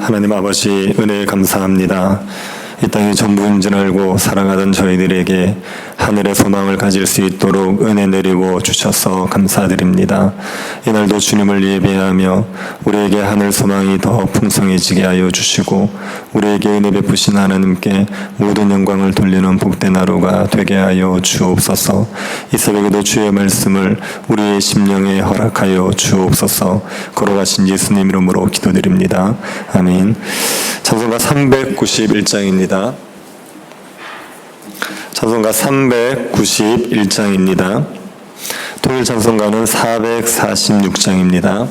하나님 아버지, 은혜에 감사합니다. 이 땅이 전부인 줄 알고 살아가던 저희들에게 하늘의 소망을 가질 수 있도록 은혜 내리고 주셔서 감사드립니다. 이날도 주님을 예배하며 우리에게 하늘 소망이 더 풍성해지게 하여 주시고 우리에게 은혜 베푸신 하나님께 모든 영광을 돌리는 복된 하루가 되게 하여 주옵소서. 이 새벽에도 주의 말씀을 우리의 심령에 허락하여 주옵소서. 걸어가신 예수님 이름으로 기도드립니다. 아멘. 찬송가 391장입니다. 찬송가 391장입니다. 통일 찬송가는 446장입니다.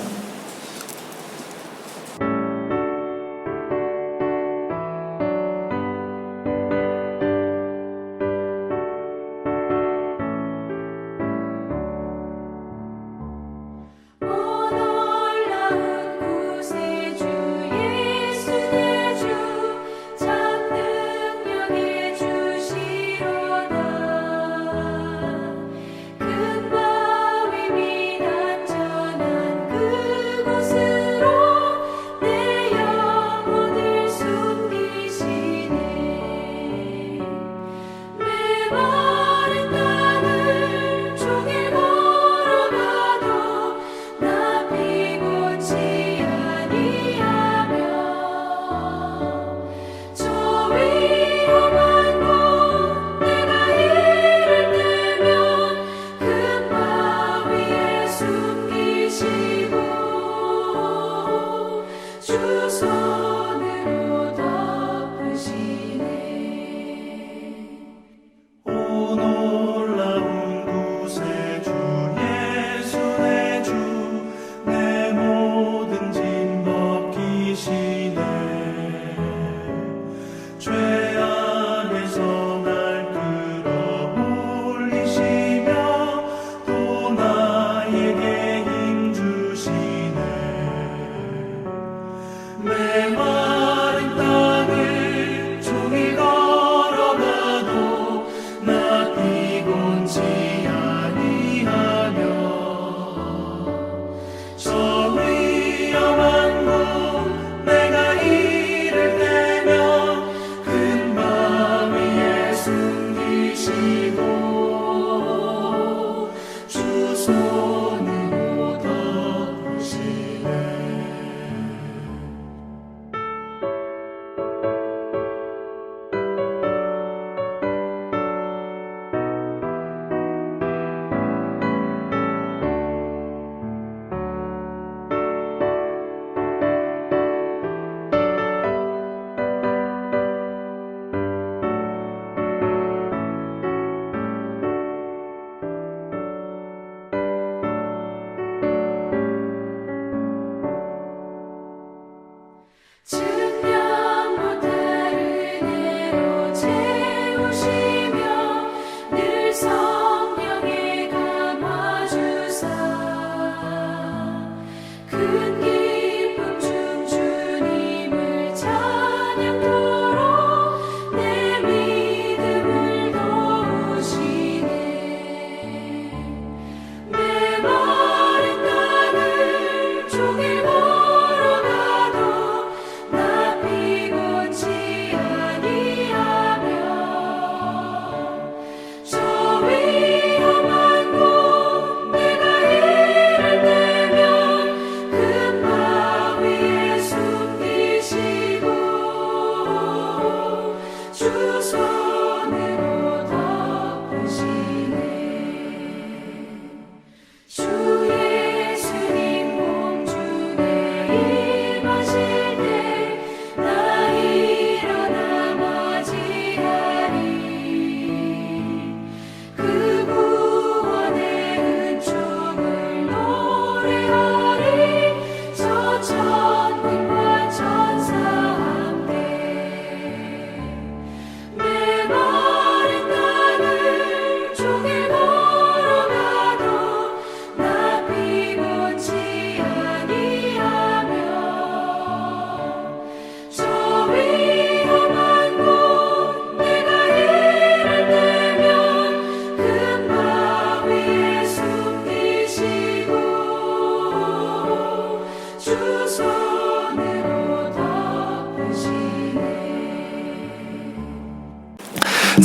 그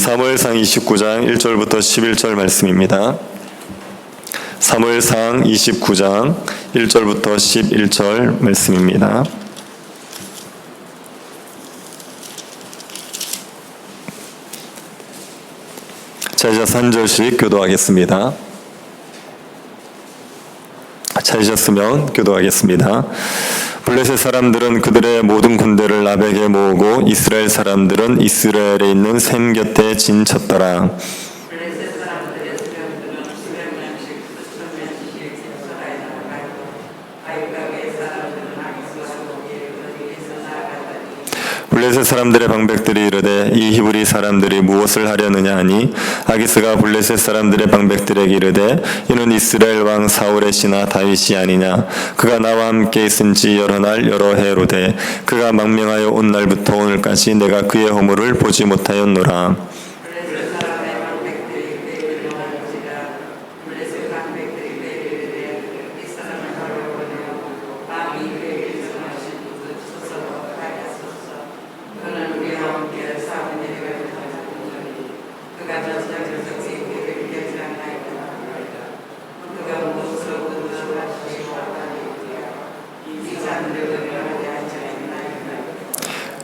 사무엘상 29장 1절부터 11절 말씀입니다. 사무엘상 29장 1절부터 11절 말씀입니다. 자, 이제 한 절씩 교도하겠습니다. 찾으셨으면 교도하겠습니다. 블레셋 사람들은 그들의 모든 군대를 아벡에 모으고 이스라엘 사람들은 이스라엘에 있는 셈 곁에 진쳤더라. 블레셋 사람들의 방백들이 이르되 이 히브리 사람들이 무엇을 하려느냐 하니 아기스가 블레셋 사람들의 방백들에게 이르되 이는 이스라엘 왕 사울의 씨나 다윗이 아니냐. 그가 나와 함께 있은지 여러 날 여러 해로되 그가 망명하여 온 날부터 오늘까지 내가 그의 허물을 보지 못하였노라.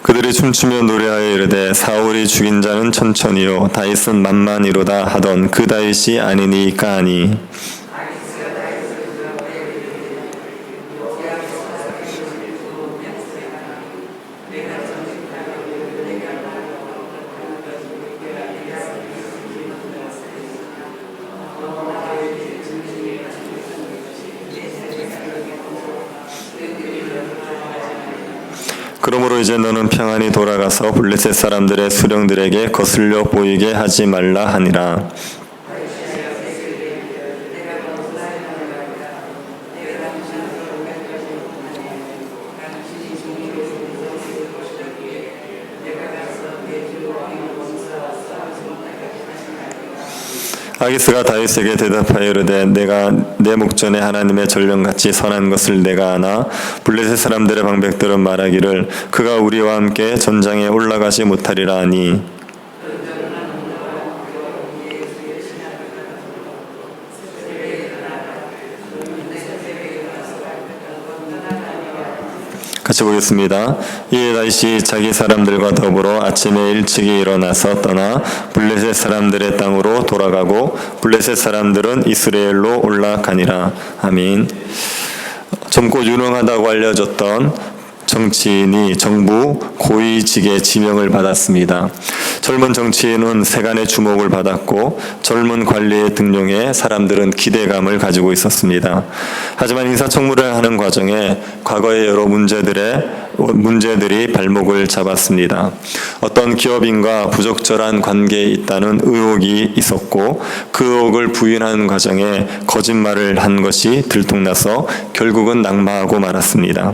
그들이 춤추며 노래하여 이르되 사울이 죽인 자는 천천히요 다윗은 만만이로다 하던 그 다윗이 아니니까 하니. 그러므로 이제 너는 평안히 돌아가서 블레셋 사람들의 수령들에게 거슬려 보이게 하지 말라 하니라. 아기스가 다윗에게 대답하여 이르되 내가 내 목전에 하나님의 전령같이 선한 것을 내가 아나 블레셋 사람들의 방백들은 말하기를 그가 우리와 함께 전장에 올라가지 못하리라 하니. 같이 보겠습니다. 이에 다윗이 자기 사람들과 더불어 아침에 일찍이 일어나서 떠나 블레셋 사람들의 땅으로 돌아가고 블레셋 사람들은 이스라엘로 올라가니라. 아멘. 젊고 유능하다고 알려졌던 정치인이 정부 고위직에 지명을 받았습니다. 젊은 정치인은 세간의 주목을 받았고 젊은 관리에 등용해 사람들은 기대감을 가지고 있었습니다. 하지만 인사청문회를 하는 과정에 과거의 여러 문제들이 발목을 잡았습니다. 어떤 기업인과 부적절한 관계에 있다는 의혹이 있었고 그 의혹을 부인하는 과정에 거짓말을 한 것이 들통나서 결국은 낙마하고 말았습니다.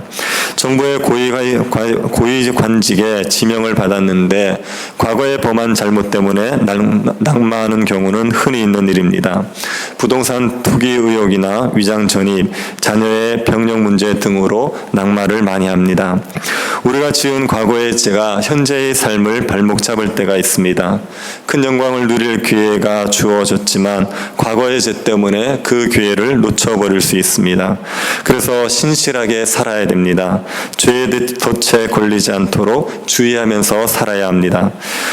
정부의 고위관직에 지명을 받았는데 과거에 범한 잘못 때문에 낙마하는 경우는 흔히 있는 일입니다. 부동산 투기 의혹이나 위장 전입, 자녀의 병력 문제 등으로 낙마를 많이 합니다. 우리가 지은 과거의 죄가 현재의 삶을 발목 잡을 때가 있습니다. 큰 영광을 누릴 기회가 주어졌지만 과거의 죄 때문에 그 기회를 놓쳐버릴 수 있습니다. 그래서 신실하게 살아야 됩니다. 죄의 덫에 걸리지 않도록 주의하면서 살아야 합니다.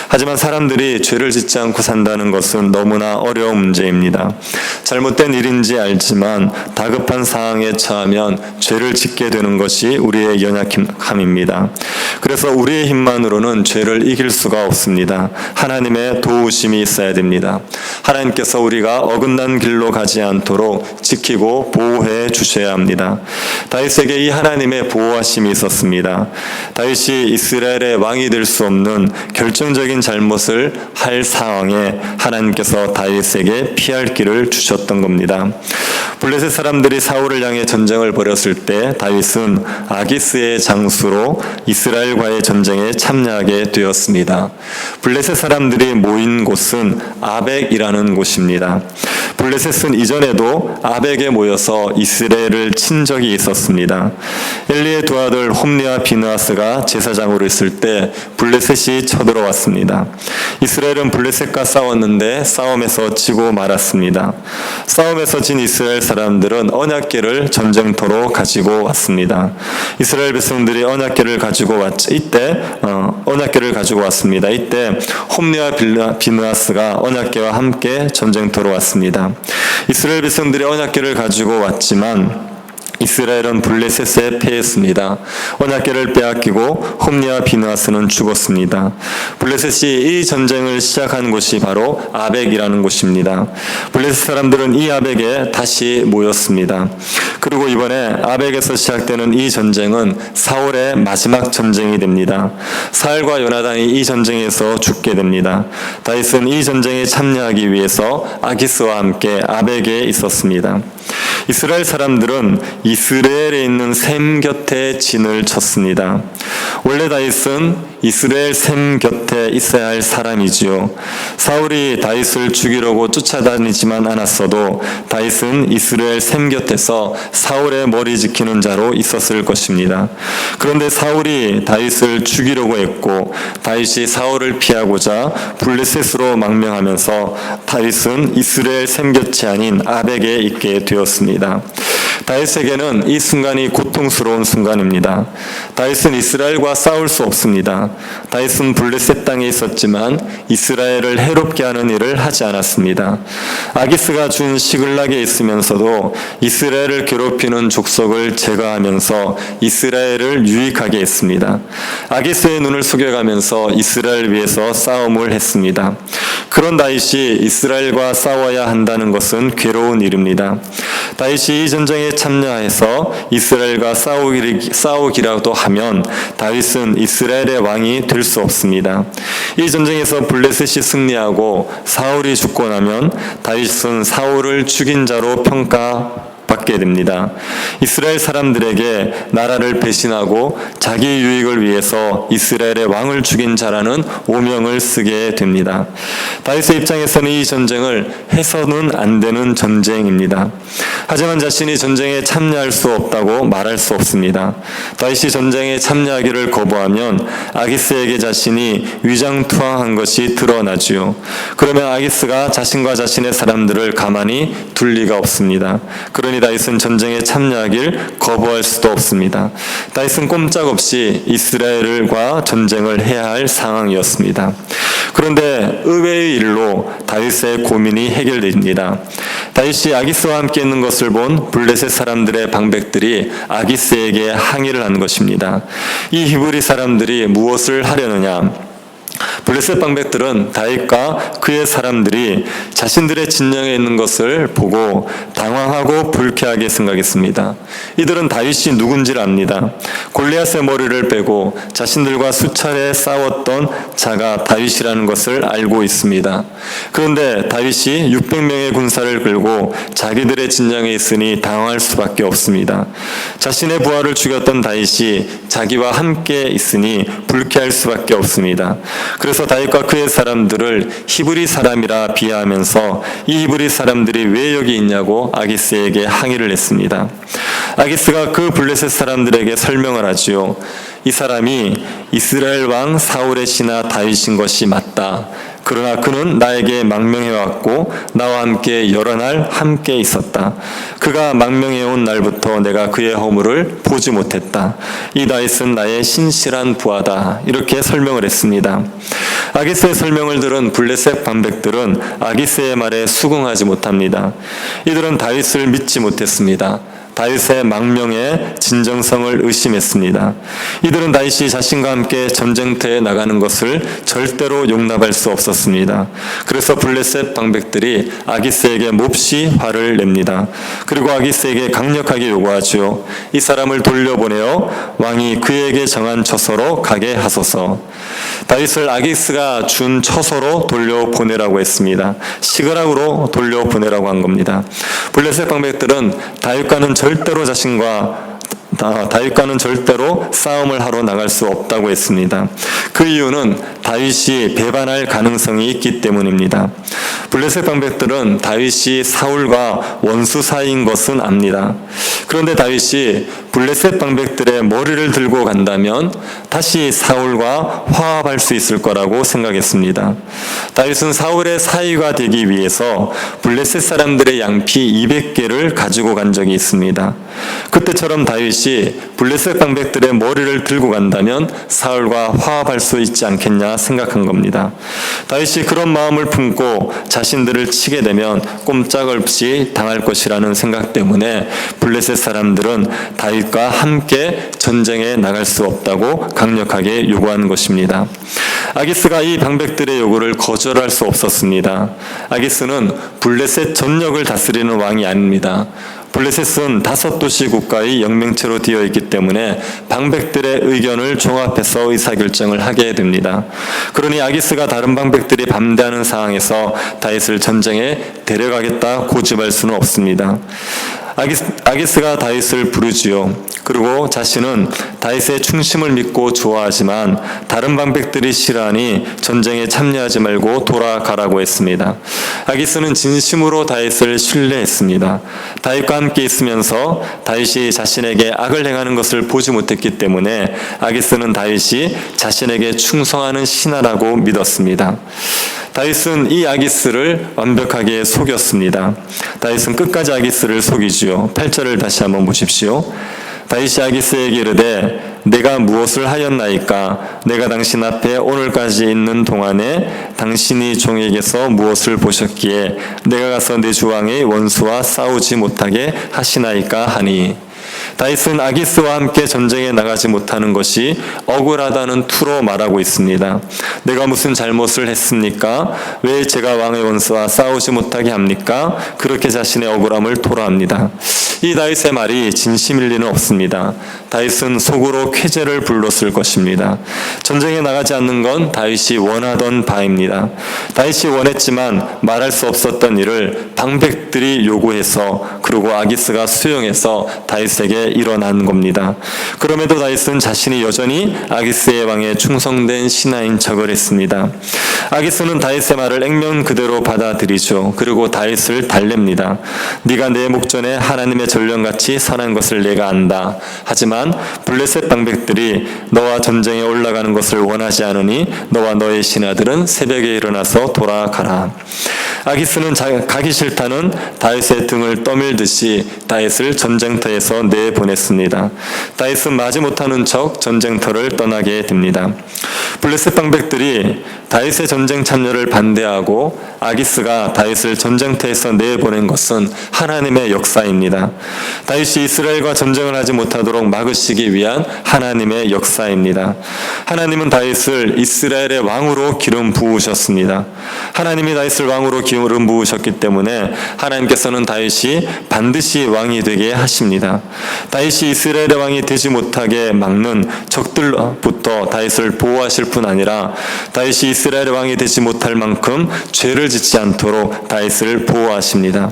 하지만 사람들이 죄를 짓지 않고 산다는 것은 너무나 어려운 문제입니다. 잘못된 일인지 알지만 다급한 상황에 처하면 죄를 짓게 되는 것이 우리의 연약함입니다. 그래서 우리의 힘만으로는 죄를 이길 수가 없습니다. 하나님의 도우심이 있어야 됩니다. 하나님께서 우리가 어긋난 길로 가지 않도록 지키고 보호해 주셔야 합니다. 다윗에게 이 하나님의 보호하심이 있었습니다. 다윗이 이스라엘의 왕이 될 수 없는 결정적인 잘못을 할 상황에 하나님께서 다윗에게 피할 길을 주셨던 겁니다. 블레셋 사람들이 사울을 향해 전쟁을 벌였을 때 다윗은 아기스의 장수로 이스라엘과의 전쟁에 참여하게 되었습니다. 블레셋 사람들이 모인 곳은 아벡이라는 곳입니다. 블레셋은 이전에도 아벡에 모여서 이스라엘을 친 적이 있었습니다. 엘리의 두 아들 홈리와 비느하스가 제사장으로 있을 때 블레셋이 쳐들어왔습니다. 이스라엘은 블레셋과 싸웠는데 싸움에서 지고 말았습니다. 싸움에서 진 이스라엘 사람들은 언약궤를 전쟁터로 가지고 왔습니다. 이스라엘 백성들이 언약궤를 가지고 왔습니다. 이때 홈리와 비느하스가 언약궤와 함께 전쟁터로 왔습니다. 이스라엘 백성들이 언약궤를 가지고 왔지만 이스라엘은 블레셋에 패했습니다. 언약궤를 빼앗기고 홈리와 비느하스는 죽었습니다. 블레셋이 이 전쟁을 시작한 곳이 바로 아벡이라는 곳입니다. 블레셋 사람들은 이 아벡에 다시 모였습니다. 그리고 이번에 아벡에서 시작되는 이 전쟁은 사울의 마지막 전쟁이 됩니다. 사울과 요나단이 이 전쟁에서 죽게 됩니다. 다윗은 이 전쟁에 참여하기 위해서 아기스와 함께 아벡에 있었습니다. 이스라엘 사람들은 이스라엘에 있는 셈 곁에 진을 쳤습니다. 원래 다윗은 이스라엘 셈 곁에 있어야 할 사람이지요. 사울이 다윗을 죽이려고 쫓아다니지만 않았어도 다윗은 이스라엘 셈 곁에서 사울의 머리 지키는 자로 있었을 것입니다. 그런데 사울이 다윗을 죽이려고 했고 다윗이 사울을 피하고자 블레셋으로 망명하면서 다윗은 이스라엘 셈 곁이 아닌 아벡에 있게 되었습니다. 다윗에게는 이 순간이 고통스러운 순간입니다. 다윗은 이스라엘과 싸울 수 없습니다. 다윗은 블레셋 땅에 있었지만 이스라엘을 해롭게 하는 일을 하지 않았습니다. 아기스가 준 시글락에 있으면서도 이스라엘을 괴롭히는 족속을 제거하면서 이스라엘을 유익하게 했습니다. 아기스의 눈을 속여가면서 이스라엘 위해서 싸움을 했습니다. 그런 다윗이 이스라엘과 싸워야 한다는 것은 괴로운 일입니다. 다윗이 이 전쟁에 참여해서 이스라엘과 싸우기라도 하면 다윗은 이스라엘의 왕이 될 수 없습니다. 이 전쟁에서 블레셋이 승리하고 사울이 죽고 나면 다윗은 사울을 죽인 자로 평가받게 됩니다. 이스라엘 사람들에게 나라를 배신하고 자기 유익을 위해서 이스라엘의 왕을 죽인 자라는 오명을 쓰게 됩니다. 다윗의 입장에서는 이 전쟁을 해서는 안 되는 전쟁입니다. 하지만 자신이 전쟁에 참여할 수 없다고 말할 수 없습니다. 다윗이 전쟁에 참여하기를 거부하면 아기스에게 자신이 위장투항한 것이 드러나지요. 그러면 아기스가 자신과 자신의 사람들을 가만히 둘 리가 없습니다. 그러니 다윗은 전쟁에 참여하길 거부할 수도 없습니다. 다윗은 꼼짝없이 이스라엘과 전쟁을 해야 할 상황이었습니다. 그런데 의외의 일로 다윗의 고민이 해결됩니다. 다윗이 아기스와 함께 있는 것을 본 블레셋 사람들의 방백들이 아기스에게 항의를 한 것입니다. 이 히브리 사람들이 무엇을 하려느냐? 블레셋 방백들은 다윗과 그의 사람들이 자신들의 진영에 있는 것을 보고 당황하고 불쾌하게 생각했습니다. 이들은 다윗이 누군지를 압니다. 골리앗의 머리를 빼고 자신들과 수차례 싸웠던 자가 다윗이라는 것을 알고 있습니다. 그런데 다윗이 600명의 군사를 끌고 자기들의 진영에 있으니 당황할 수밖에 없습니다. 자신의 부하를 죽였던 다윗이 자기와 함께 있으니 불쾌할 수밖에 없습니다. 그래서 다윗과 그의 사람들을 히브리 사람이라 비하하면서 이 히브리 사람들이 왜 여기 있냐고 아기스에게 항의를 했습니다. 아기스가 그 블레셋 사람들에게 설명을 하지요. 이 사람이 이스라엘 왕 사울의 신하 다윗인 것이 맞다. 그러나 그는 나에게 망명해왔고 나와 함께 여러 날 함께 있었다. 그가 망명해온 날부터 내가 그의 허물을 보지 못했다. 이 다윗은 나의 신실한 부하다. 이렇게 설명을 했습니다. 아기스의 설명을 들은 블레셋 방백들은 아기스의 말에 수긍하지 못합니다. 이들은 다윗을 믿지 못했습니다. 다윗의 망명의 진정성을 의심했습니다. 이들은 다윗이 자신과 함께 전쟁터에 나가는 것을 절대로 용납할 수 없었습니다. 그래서 블레셋 방백들이 아기스에게 몹시 화를 냅니다. 그리고 아기스에게 강력하게 요구하죠. 이 사람을 돌려보내어 왕이 그에게 정한 처소로 가게 하소서. 다윗을 아기스가 준 처소로 돌려보내라고 했습니다. 시그락으로 돌려보내라고 한 겁니다. 블레셋 방백들은 다윗과는 절대로 다윗과는 절대로 싸움을 하러 나갈 수 없다고 했습니다. 그 이유는 다윗이 배반할 가능성이 있기 때문입니다. 블레셋 방백들은 다윗이 사울과 원수 사이인 것은 압니다. 그런데 다윗이 블레셋 방백들의 머리를 들고 간다면 다시 사울과 화합할 수 있을 거라고 생각했습니다. 다윗은 사울의 사위가 되기 위해서 블레셋 사람들의 양피 200개를 가지고 간 적이 있습니다. 그때처럼 다윗이 블레셋 방백들의 머리를 들고 간다면 사울과 화합할 수 있지 않겠냐 생각한 겁니다. 다윗이 그런 마음을 품고 자신들을 치게 되면 꼼짝없이 당할 것이라는 생각 때문에 블레셋 사람들은 다윗과 함께 전쟁에 나갈 수 없다고 강력하게 요구한 것입니다. 아기스가 이 방백들의 요구를 거절할 수 없었습니다. 아기스는 블레셋 전역을 다스리는 왕이 아닙니다. 블레셋은 5도시 국가의 영맹체로 되어 있기 때문에 방백들의 의견을 종합해서 의사결정을 하게 됩니다. 그러니 아기스가 다른 방백들이 반대하는 상황에서 다윗을 전쟁에 데려가겠다 고집할 수는 없습니다. 아기스가 다윗을 부르지요. 그리고 자신은 다윗의 충심을 믿고 좋아하지만 다른 방백들이 싫어하니 전쟁에 참여하지 말고 돌아가라고 했습니다. 아기스는 진심으로 다윗을 신뢰했습니다. 다윗과 함께 있으면서 다윗이 자신에게 악을 행하는 것을 보지 못했기 때문에 아기스는 다윗이 자신에게 충성하는 신하라고 믿었습니다. 다윗은 이 아기스를 완벽하게 속였습니다. 다윗은 끝까지 아기스를 속이지요. 8절을 다시 한번 보십시오. 다윗이 아기스에게 이르되 내가 무엇을 하였나이까? 내가 당신 앞에 오늘까지 있는 동안에 당신이 종에게서 무엇을 보셨기에 내가 가서 내 주왕의 원수와 싸우지 못하게 하시나이까 하니. 다윗은 아기스와 함께 전쟁에 나가지 못하는 것이 억울하다는 투로 말하고 있습니다. 내가 무슨 잘못을 했습니까? 왜 제가 왕의 원수와 싸우지 못하게 합니까? 그렇게 자신의 억울함을 토로합니다. 이 다윗의 말이 진심일 리는 없습니다. 다윗은 속으로 쾌재를 불렀을 것입니다. 전쟁에 나가지 않는 건 다윗이 원하던 바입니다. 다윗이 원했지만 말할 수 없었던 일을 방백들이 요구해서 그리고 아기스가 수용해서 다윗에게 일어난 겁니다. 그럼에도 다윗은 자신이 여전히 아기스의 왕에 충성된 신하인 척을 했습니다. 아기스는 다윗의 말을 액면 그대로 받아들이죠. 그리고 다윗을 달랩니다. 네가 내 목전에 하나님의 전령같이 선한 것을 내가 안다. 하지만 블레셋 방백들이 너와 전쟁에 올라가는 것을 원하지 않으니 너와 너의 신하들은 새벽에 일어나서 돌아가라. 아기스는 가기 싫다는 다윗의 등을 떠밀듯이 다윗을 전쟁터에서 내보냈습니다. 다윗은 마지 못하는 척 전쟁터를 떠나게 됩니다. 블레셋 방백들이 다윗의 전쟁 참여를 반대하고 아기스가 다윗을 전쟁터에서 내보낸 것은 하나님의 역사입니다. 다윗이 이스라엘과 전쟁을 하지 못하도록 막으시기 위한 하나님의 역사입니다. 하나님은 다윗을 이스라엘의 왕으로 기름 부으셨습니다. 하나님이 다윗을 왕으로 기름 부으셨기 때문에 하나님께서는 다윗이 반드시 왕이 되게 하십니다. 다윗이 이스라엘의 왕이 되지 못하게 막는 적들로부터 다윗을 보호하실 뿐 아니라 다윗이 이스라엘의 왕이 되지 못할 만큼 죄를 짓지 않도록 다윗을 보호하십니다.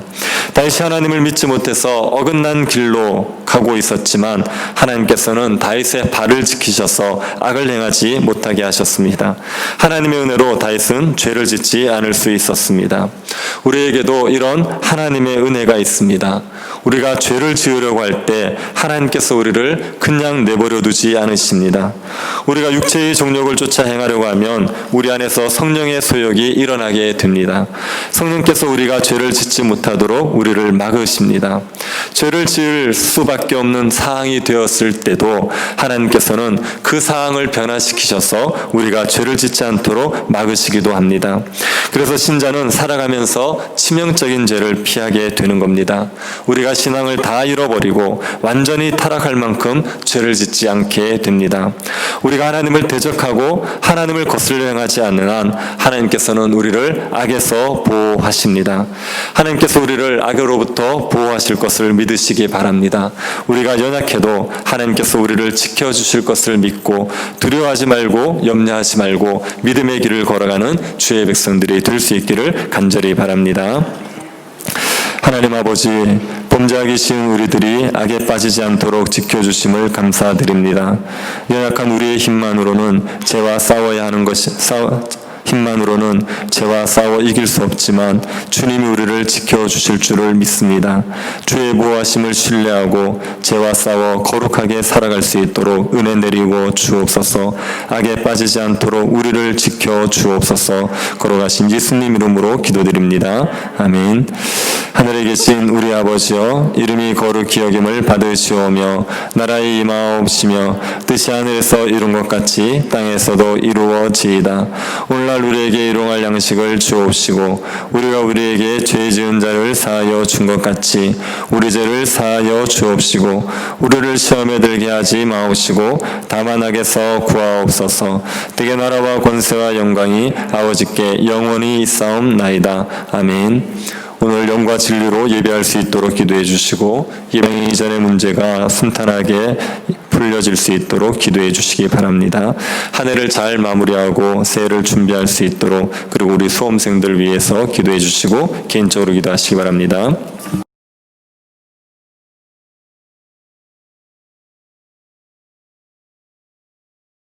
다윗이 하나님을 믿지 못해서 어긋난 길로 가고 있었지만 하나님께서는 다윗의 발을 지키셔서 악을 행하지 못하게 하셨습니다. 하나님의 은혜로 다윗은 죄를 짓지 않을 수 있었습니다. 우리에게도 이런 하나님의 은혜가 있습니다. 우리가 죄를 지으려고 할 때 하나님께서 우리를 그냥 내버려 두지 않으십니다. 우리가 육체의 정욕을 쫓아 행하려고 하면 우리 안에서 성령의 소욕이 일어나게 됩니다. 성령께서 우리가 죄를 짓지 못하도록 우리를 막으십니다. 죄를 지을 수밖에 없는 상황이 되었을 때도 하나님께서는 그 상황을 변화시키셔서 우리가 죄를 짓지 않도록 막으시기도 합니다. 그래서 신자는 살아가면서 치명적인 죄를 피하게 되는 겁니다. 우리가 신앙을 다 잃어버리고 완전히 타락할 만큼 죄를 짓지 않게 됩니다. 우리가 하나님을 대적하고 하나님을 거슬려 행하지 않는 한 하나님께서는 우리를 악에서 보호하십니다. 하나님께서 우리를 악으로부터 보호하실 것을 믿으시기 바랍니다. 우리가 연약해도 하나님께서 우리를 지켜주실 것을 믿고 두려워하지 말고 염려하지 말고 믿음의 길을 걸어가는 주의 백성들이 될 수 있기를 간절히 바랍니다. 하나님 아버지, 범죄하기 쉬운 우리들이 악에 빠지지 않도록 지켜주심을 감사드립니다. 연약한 우리의 힘만으로는 죄와 싸워 이길 수 없지만 주님이 우리를 지켜주실 줄을 믿습니다. 주의 보호하심을 신뢰하고 죄와 싸워 거룩하게 살아갈 수 있도록 은혜 내리고 주옵소서. 악에 빠지지 않도록 우리를 지켜주옵소서. 걸어가신 예수님 이름으로 기도드립니다. 아멘. 하늘에 계신 우리 아버지여, 이름이 거룩히 여김을 받으시오며 나라의 임하옵시며 뜻이 하늘에서 이룬 것 같이 땅에서도 이루어지이다. 오늘날 우리에게 일용할 양식을 주옵시고 우리가 우리에게 죄 지은 자를 사하여 준 것 같이 우리 죄를 사하여 주옵시고 우리를 시험에 들게 하지 마옵시고 다만 악에서 구하옵소서. 대개 나라와 권세와 영광이 아버지께 영원히 있사옵나이다. 아멘. 오늘 영과 진리로 예배할 수 있도록 기도해 주시고 예배 이전의 문제가 순탄하게 풀려질 수 있도록 기도해 주시기 바랍니다. 한 해를 잘 마무리하고 새해를 준비할 수 있도록, 그리고 우리 수험생들 위해서 기도해 주시고 개인적으로 기도하시기 바랍니다.